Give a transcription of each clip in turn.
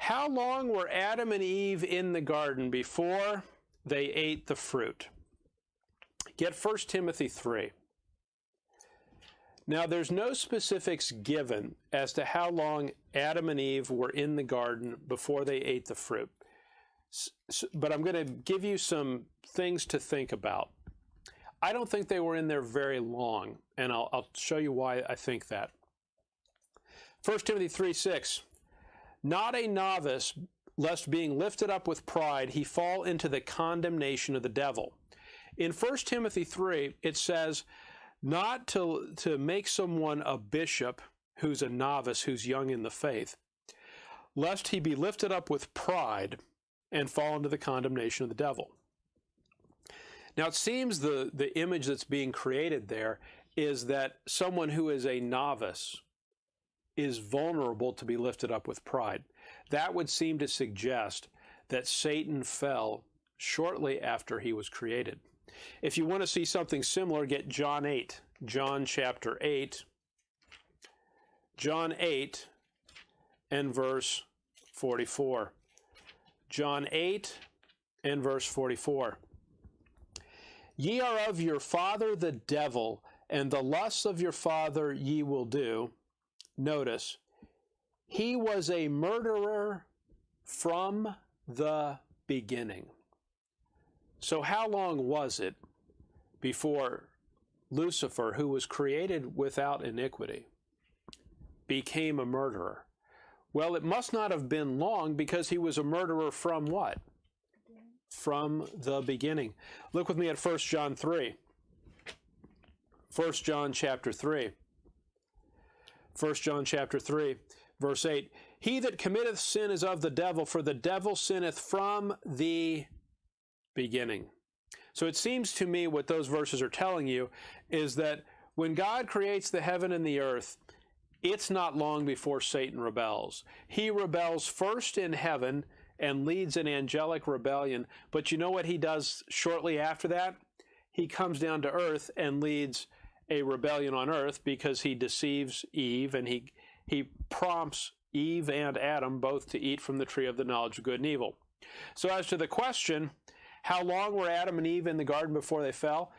How long were Adam and Eve in the garden before they ate the fruit? Get 1 Timothy 3. Now, there's no specifics given as to how long Adam and Eve were in the garden before they ate the fruit. But I'm going to give you some things to think about. I don't think they were in there very long, and I'll show you why I think that. 1 Timothy 3:6, not a novice, lest being lifted up with pride, he fall into the condemnation of the devil. In 1 Timothy 3, it says not to make someone a bishop who's a novice, who's young in the faith, lest he be lifted up with pride and fall into the condemnation of the devil. Now, it seems the image that's being created there is that someone who is a novice is vulnerable to be lifted up with pride. That would seem to suggest that Satan fell shortly after he was created. If you want to see something similar, get John 8. John chapter 8. John 8 and verse 44. John 8 and verse 44. Ye are of your father the devil, and the lusts of your father ye will do. Notice, he was a murderer from the beginning. So how long was it before Lucifer, who was created without iniquity, became a murderer? Well, it must not have been long, because he was a murderer from what? From the beginning. Look with me at 1 John 3. 1 John chapter 3. 1 John chapter 3, verse 8. He that committeth sin is of the devil, for the devil sinneth from the beginning. So it seems to me what those verses are telling you is that when God creates the heaven and the earth, it's not long before Satan rebels. He rebels first in heaven and leads an angelic rebellion. But you know what he does shortly after that? He comes down to earth and leads a rebellion on earth, because he deceives Eve, and he prompts Eve and Adam both to eat from the tree of the knowledge of good and evil. So as to the question, how long were Adam and Eve in the garden before they fell?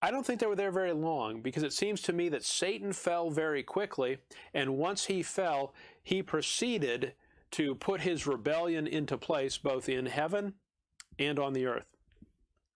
I don't think they were there very long, because it seems to me that Satan fell very quickly, and once he fell, he proceeded to put his rebellion into place both in heaven and on the earth.